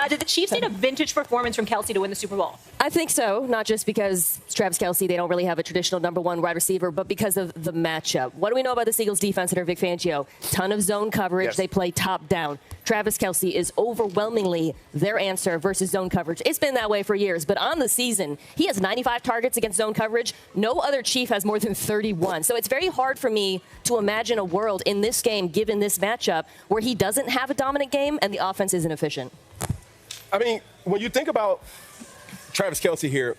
Did the Chiefs need a vintage performance from Kelce to win the Super Bowl? I think so, not just because Travis Kelce, they don't really have a traditional number one wide receiver, but because of the matchup. What do we know about the Eagles defense under Vic Fangio? Ton of zone coverage. Yes. They play top down. Travis Kelce is overwhelmingly their answer versus zone coverage. It's been that way for years, but on the season, he has 95 targets against zone coverage. No other Chief has more than 31. So it's very hard for me to imagine a world in this game, given this matchup, where he doesn't have a dominant game and the offense isn't efficient. I mean, when you think about Travis Kelce here,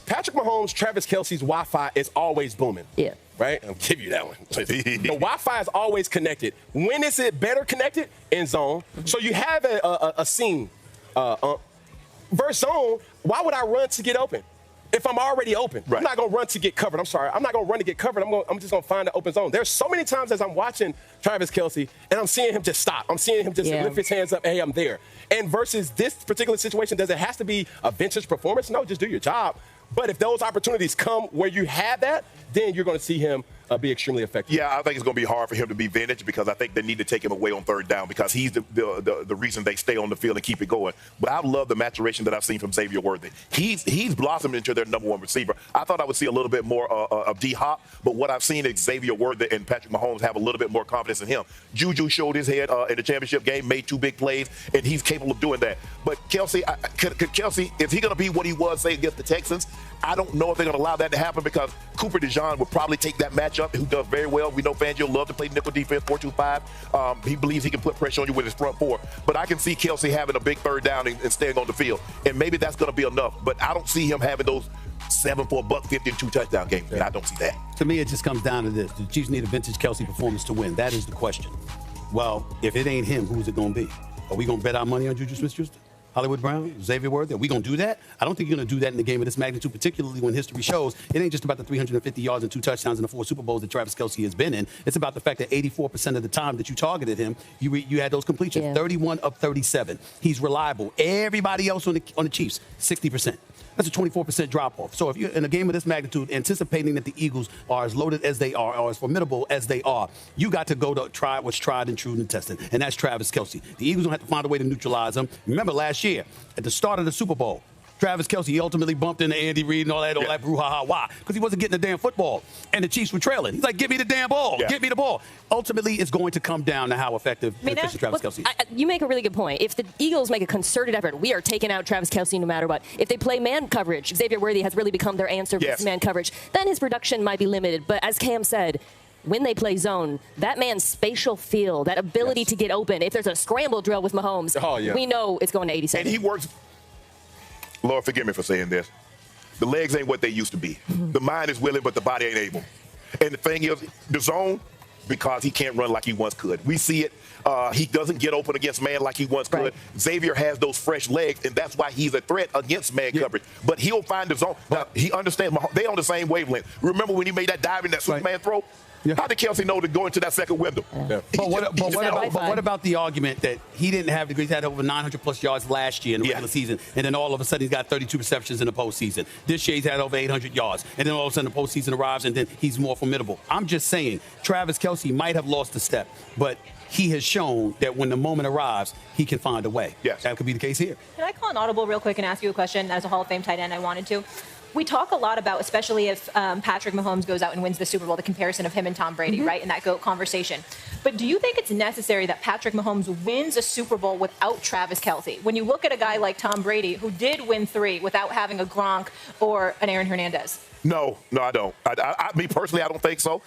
Patrick Mahomes, Travis Kelce's Wi-Fi is always booming. Yeah. Right? I'll give you that one. The Wi-Fi is always connected. When is it better connected? In zone. So you have a seam. Versus zone, why would I run to get open? If I'm already open, right. I'm not going to run to get covered. I'm sorry. I'm not going to run to get covered. I'm just going to find the open zone. There's so many times as I'm watching Travis Kelce, and I'm seeing him just stop. I'm seeing him just lift his hands up. Hey, I'm there. And versus this particular situation, does it have to be a vintage performance? No, just do your job. But if those opportunities come where you have that, then you're going to see him be extremely effective. Yeah, I think it's going to be hard for him to be vintage because I think they need to take him away on third down because he's the reason they stay on the field and keep it going. But I love the maturation that I've seen from Xavier Worthy. He's blossomed into their number one receiver. I thought I would see a little bit more of D-Hop, but what I've seen is Xavier Worthy and Patrick Mahomes have a little bit more confidence in him. Juju showed his head in the championship game, made 2 big plays, and he's capable of doing that. But Kelce, Kelce, is he going to be what he was, say, against the Texans? I don't know if they're going to allow that to happen because Cooper DeJean would probably take that matchup, who does very well. We know Fangio loves to play nickel defense, 4-2-5. He believes he can put pressure on you with his front four. But I can see Kelce having a big third down and staying on the field. And maybe that's going to be enough. But I don't see him having those 7 for $150 and 2 touchdown games. And I don't see that. To me, it just comes down to this. The Chiefs need a vintage Kelce performance to win. That is the question. Well, if it ain't him, who's it going to be? Are we going to bet our money on Juju Smith-Schuster? Hollywood Brown, Xavier Worthy, are we going to do that? I don't think you're going to do that in a game of this magnitude, particularly when history shows it ain't just about the 350 yards and 2 touchdowns in the 4 Super Bowls that Travis Kelce has been in. It's about the fact that 84% of the time that you targeted him, you had those completions, 31 of 37. He's reliable. Everybody else on the Chiefs, 60%. That's a 24% drop-off. So if you're in a game of this magnitude, anticipating that the Eagles are as loaded as they are or as formidable as they are, you got to go to try what's tried and true and tested, and that's Travis Kelce. The Eagles don't have to find a way to neutralize him. Remember last year, at the start of the Super Bowl, Travis Kelce, he ultimately bumped into Andy Reid and all that brouhaha. Why? Because he wasn't getting the damn football. And the Chiefs were trailing. He's like, give me the damn ball. Yeah. Give me the ball. Ultimately, it's going to come down to how effective and efficient Travis Kelce is. You make a really good point. If the Eagles make a concerted effort, we are taking out Travis Kelce no matter what. If they play man coverage, Xavier Worthy has really become their answer for man coverage, then his production might be limited. But as Cam said, when they play zone, that man's spatial feel, that ability to get open, if there's a scramble drill with Mahomes, we know it's going to 87. And he works. Lord, forgive me for saying this. The legs ain't what they used to be. The mind is willing, but the body ain't able. And the thing is, the zone, because he can't run like he once could. We see it. He doesn't get open against man like he once could. Xavier has those fresh legs, and that's why he's a threat against man coverage. But he'll find the zone. Now, he understands. They on the same wavelength. Remember when he made that dive in that Superman throw? Yeah. How did Kelce know to go into that second window? Yeah. But what about the argument that he didn't have the, he's had over 900-plus yards last year in the regular season, and then all of a sudden he's got 32 receptions in the postseason. This year he's had over 800 yards, and then all of a sudden the postseason arrives, and then he's more formidable. I'm just saying, Travis Kelce might have lost a step, but he has shown that when the moment arrives, he can find a way. Yes. That could be the case here. Can I call an audible real quick and ask you a question? As a Hall of Fame tight end, I wanted to. We talk a lot about, especially if Patrick Mahomes goes out and wins the Super Bowl, the comparison of him and Tom Brady, right, in that GOAT conversation. But do you think it's necessary that Patrick Mahomes wins a Super Bowl without Travis Kelce? When you look at a guy like Tom Brady, who did win 3 without having a Gronk or an Aaron Hernandez? No, I don't. Me personally, I don't think so.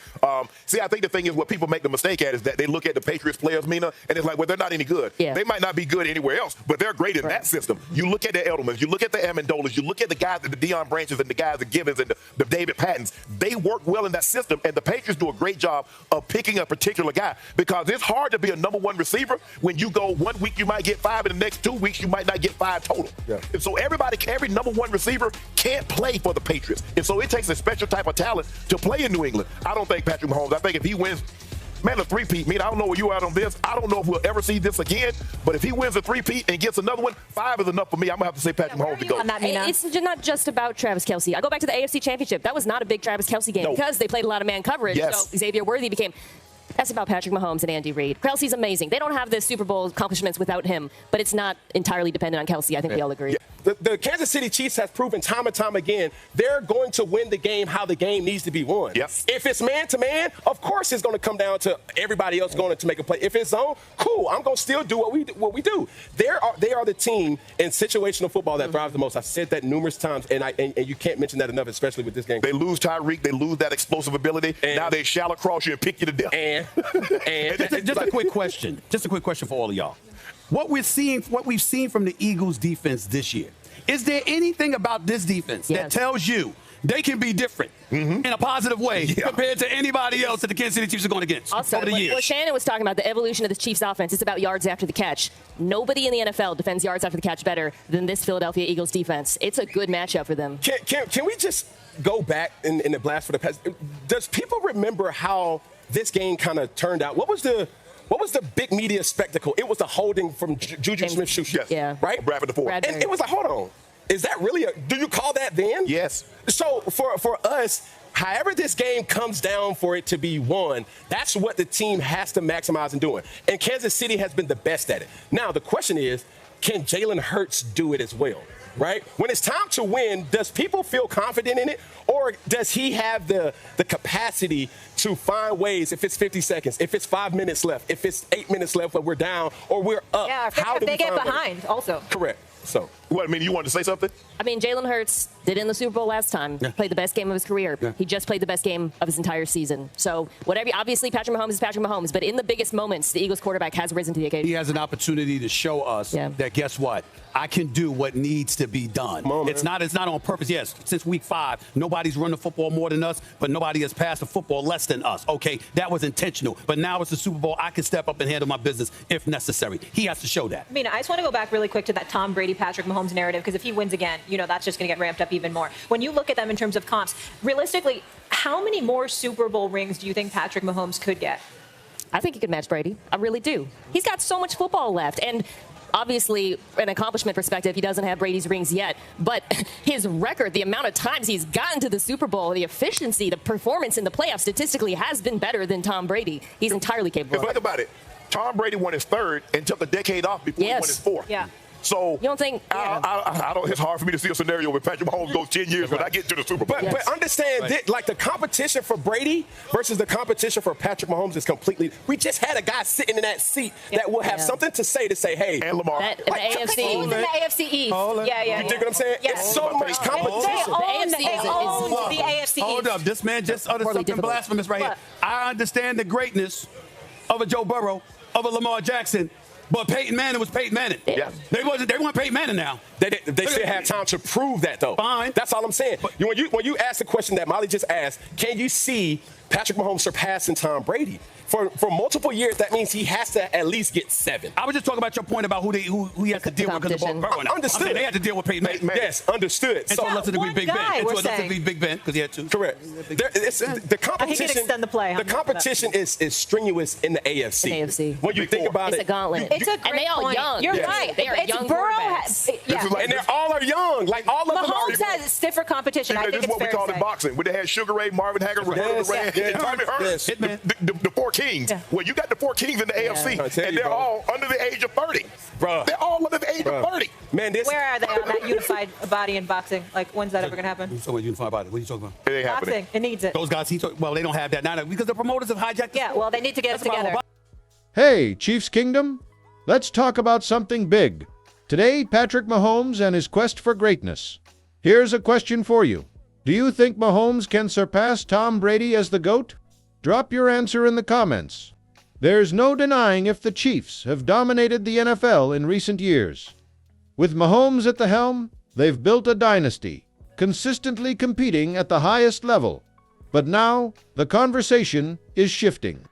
See, I think the thing is what people make the mistake at is that they look at the Patriots players, Mina, and it's like, well, they're not any good. Yeah. They might not be good anywhere else, but they're great in that system. You look at the Edelmans, you look at the Amendolas, you look at the guys, the Deion Branches and the guys, the Givens and the David Pattons. They work well in that system, and the Patriots do a great job of picking a particular guy because it's hard to be a number one receiver when you go 1 week you might get 5, and the next 2 weeks you might not get 5 total. Yeah. And so every number one receiver can't play for the Patriots. And so it takes a special type of talent to play in New England. I don't think Patrick Mahomes, I think if he wins, man, a three-peat, I don't know where you are on this. I don't know if we'll ever see this again, but if he wins a three-peat and gets another one, 5 is enough for me. I'm going to have to say Patrick Mahomes to go. It's not just about Travis Kelce. I go back to the AFC Championship. That was not a big Travis Kelce game because they played a lot of man coverage. Yes. So Xavier Worthy became That's about Patrick Mahomes and Andy Reid. Kelce's amazing. They don't have the Super Bowl accomplishments without him, but it's not entirely dependent on Kelce. I think we all agree. Yeah. The Kansas City Chiefs has proven time and time again they're going to win the game how the game needs to be won. Yep. If it's man-to-man, of course it's going to come down to everybody else going to make a play. If it's zone, cool. I'm going to still do what we do. They are the team in situational football that thrives the most. I've said that numerous times, and you can't mention that enough, especially with this game. They lose Tyreek. They lose that explosive ability. And now they shallow cross you and pick you to death. And just a quick question. Just a quick question for all of y'all. What we've seen from the Eagles defense this year, is there anything about this defense that tells you they can be different in a positive way compared to anybody else that the Kansas City Chiefs are going against Also, over the years? what Shannon was talking about, the evolution of the Chiefs offense, it's about yards after the catch. Nobody in the NFL defends yards after the catch better than this Philadelphia Eagles defense. It's a good matchup for them. Can we just go back in the blast for the past? Does people remember how this game kind of turned out? What was the big media spectacle? It was the holding from Juju Smith-Schuster. Yeah. Right? Bradford the fourth. And it was like, hold on. Is that really do you call that then? Yes. So for us, however this game comes down for it to be won, that's what the team has to maximize in doing. And Kansas City has been the best at it. Now, the question is, can Jalen Hurts do it as well? Right? When it's time to win, does people feel confident in it? Or does he have the capacity to find ways, if it's 50 seconds, if it's 5 minutes left, if it's 8 minutes left, but we're down or we're up? Yeah, how if do they we get find behind ways? also. Correct. So, What, I mean, you wanted to say something? I mean, Jalen Hurts did in the Super Bowl last time. Played the best game of his career. He just played the best game of his entire season. So, obviously, Patrick Mahomes is Patrick Mahomes, but in the biggest moments, the Eagles quarterback has risen to the occasion. He has an opportunity to show us that, guess what? I can do what needs to be done. It's not on purpose. Yes, since week 5, nobody's run the football more than us, but nobody has passed the football less than us. Okay, that was intentional. But now it's the Super Bowl. I can step up and handle my business if necessary. He has to show that. I mean, I just want to go back really quick to that Tom Brady, Patrick Mahomes narrative, because if he wins again, that's just going to get ramped up even more. When you look at them in terms of comps, realistically, how many more Super Bowl rings do you think Patrick Mahomes could get? I think he could match Brady. I really do. He's got so much football left. And obviously, an accomplishment perspective, he doesn't have Brady's rings yet. But his record, the amount of times he's gotten to the Super Bowl, the efficiency, the performance in the playoffs statistically has been better than Tom Brady. He's entirely capable. Think about it. Tom Brady won his third and took a decade off before he won his fourth. Yeah. So you don't think? I don't. It's hard for me to see a scenario where Patrick Mahomes goes 10 years when I get to the Super Bowl. But understand, like the competition for Brady versus the competition for Patrick Mahomes is completely. We just had a guy sitting in that seat that will have something to say, hey, and Lamar. The AFC. In the AFC East. Yeah. You dig what I'm saying? Yeah. It's so much competition. They own the AFC East. Hold up, this man just uttered something blasphemous right here. I understand the greatness of a Joe Burrow, of a Lamar Jackson. But Peyton Manning was Peyton Manning. Yeah. They weren't Peyton Manning now. They still have time to prove that, though. Fine. That's all I'm saying. But when you ask the question that Molly just asked, can you see Patrick Mahomes surpassing Tom Brady? For multiple years, that means he has to at least get 7. I was just talking about your point about who he has to deal with because of Burrow. Understood. They had to deal with Peyton Manning. Yes, understood. And to a lesser degree, Big Ben. And to a lesser degree, Big Ben, because he had 2. Correct. The competition. I think he could extend the play. The competition is strenuous in the AFC. AFC. When you think about it's a gauntlet. It's a great and they all point. young. You're Yes. right. They are It's young Burrow quarterbacks. And they all are young. Like all of them are. Mahomes has stiffer competition. I think This is it's what we fair call to in say. boxing, where they had Sugar Ray, Marvin Hagler, Roberto Duran, and Tommy Hearns. The 4 kings. Well, you got the 4 kings in the AFC, and they're all under the age of 30. Bro. They're all under the age of 30. Man, Where are they on that unified body in boxing? Like, when's that ever going to happen? You're talking about unified body. What are you talking about? It ain't happening. Boxing. It needs it. Those guys, they don't have that now because the promoters have hijacked the Yeah, sport. well, they need to get it together. Hey, Chiefs Kingdom, let's talk about something big. Today, Patrick Mahomes and his quest for greatness. Here's a question for you. Do you think Mahomes can surpass Tom Brady as the GOAT? Drop your answer in the comments. There's no denying if the Chiefs have dominated the NFL in recent years. With Mahomes at the helm, they've built a dynasty, consistently competing at the highest level. But now, the conversation is shifting.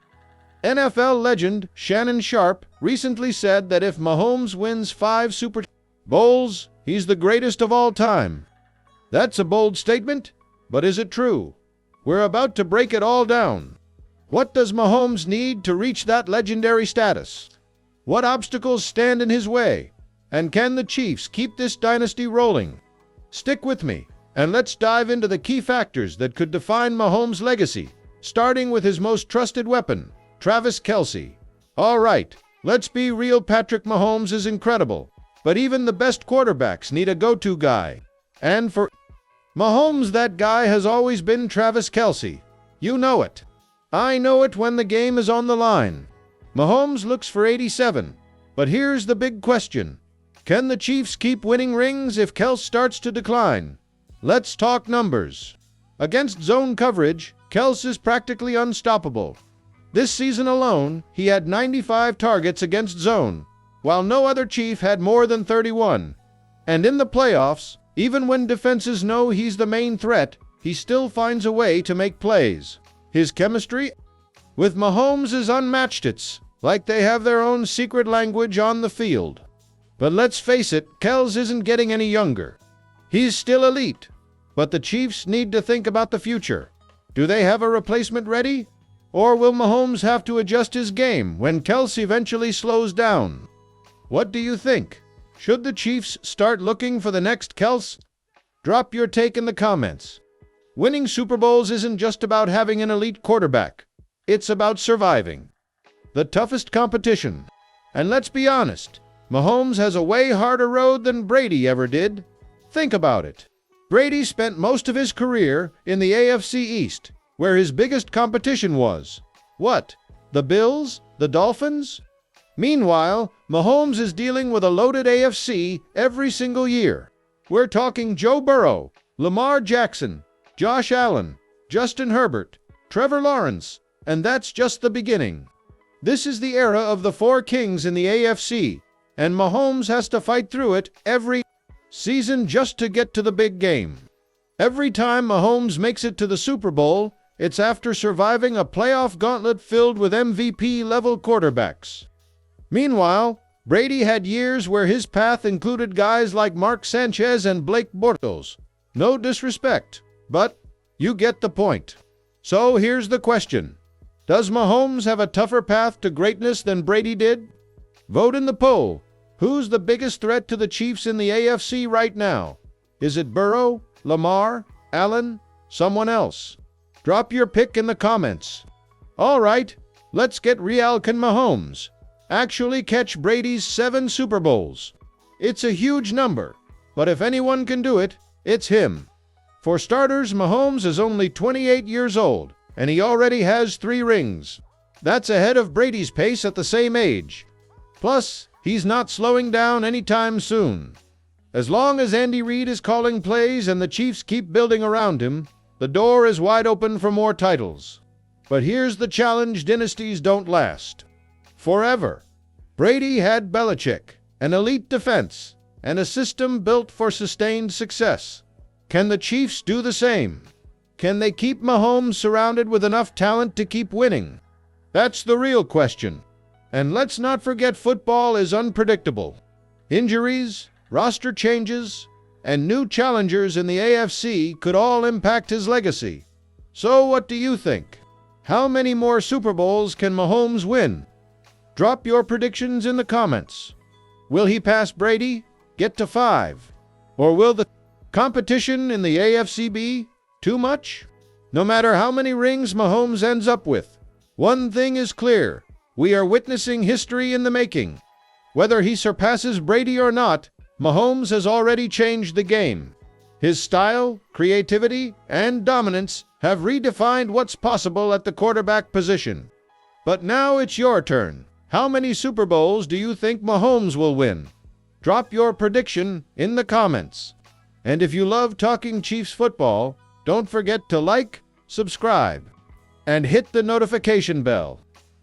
NFL legend Shannon Sharpe recently said that if Mahomes wins 5 Super Bowls, he's the greatest of all time. That's a bold statement, but is it true? We're about to break it all down. What does Mahomes need to reach that legendary status? What obstacles stand in his way? And can the Chiefs keep this dynasty rolling? Stick with me, and let's dive into the key factors that could define Mahomes' legacy, starting with his most trusted weapon, Travis Kelce. All right, let's be real. Patrick Mahomes is incredible, but even the best quarterbacks need a go-to guy. And for Mahomes, that guy has always been Travis Kelce. You know it. I know it when the game is on the line. Mahomes looks for 87, but here's the big question. Can the Chiefs keep winning rings if Kelce starts to decline? Let's talk numbers. Against zone coverage, Kelce is practically unstoppable. This season alone, he had 95 targets against zone, while no other Chief had more than 31. And in the playoffs, even when defenses know he's the main threat, he still finds a way to make plays. His chemistry with Mahomes is unmatched. It's like they have their own secret language on the field. But let's face it, Kelce isn't getting any younger. He's still elite. But the Chiefs need to think about the future. Do they have a replacement ready? Or will Mahomes have to adjust his game when Kelce eventually slows down? What do you think? Should the Chiefs start looking for the next Kelce? Drop your take in the comments. Winning Super Bowls isn't just about having an elite quarterback. It's about surviving the toughest competition. And let's be honest, Mahomes has a way harder road than Brady ever did. Think about it. Brady spent most of his career in the AFC East, where his biggest competition was, what? The Bills? The Dolphins? Meanwhile, Mahomes is dealing with a loaded AFC every single year. We're talking Joe Burrow, Lamar Jackson, Josh Allen, Justin Herbert, Trevor Lawrence, and that's just the beginning. This is the era of the four kings in the AFC, and Mahomes has to fight through it every season just to get to the big game. Every time Mahomes makes it to the Super Bowl, it's after surviving a playoff gauntlet filled with MVP-level quarterbacks. Meanwhile, Brady had years where his path included guys like Mark Sanchez and Blake Bortles. No disrespect, but you get the point. So here's the question. Does Mahomes have a tougher path to greatness than Brady did? Vote in the poll. Who's the biggest threat to the Chiefs in the AFC right now? Is it Burrow, Lamar, Allen, someone else? Drop your pick in the comments. All right, let's get real. Can Mahomes actually catch Brady's 7 Super Bowls? It's a huge number, but if anyone can do it, it's him. For starters, Mahomes is only 28 years old, and he already has 3 rings. That's ahead of Brady's pace at the same age. Plus, he's not slowing down anytime soon. As long as Andy Reid is calling plays and the Chiefs keep building around him, the door is wide open for more titles. But here's the challenge: dynasties don't last forever. Brady had Belichick, an elite defense, and a system built for sustained success. Can the Chiefs do the same? Can they keep Mahomes surrounded with enough talent to keep winning? That's the real question. And let's not forget, football is unpredictable. Injuries, roster changes, and new challengers in the AFC could all impact his legacy. So what do you think? How many more Super Bowls can Mahomes win? Drop your predictions in the comments. Will he pass Brady, get to 5? Or will the competition in the AFC be too much? No matter how many rings Mahomes ends up with, one thing is clear. We are witnessing history in the making. Whether he surpasses Brady or not, Mahomes has already changed the game. His style, creativity, and dominance have redefined what's possible at the quarterback position. But now it's your turn. How many Super Bowls do you think Mahomes will win? Drop your prediction in the comments. And if you love talking Chiefs football, don't forget to like, subscribe, and hit the notification bell.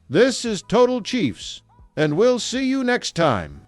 This is Total Chiefs, and we'll see you next time.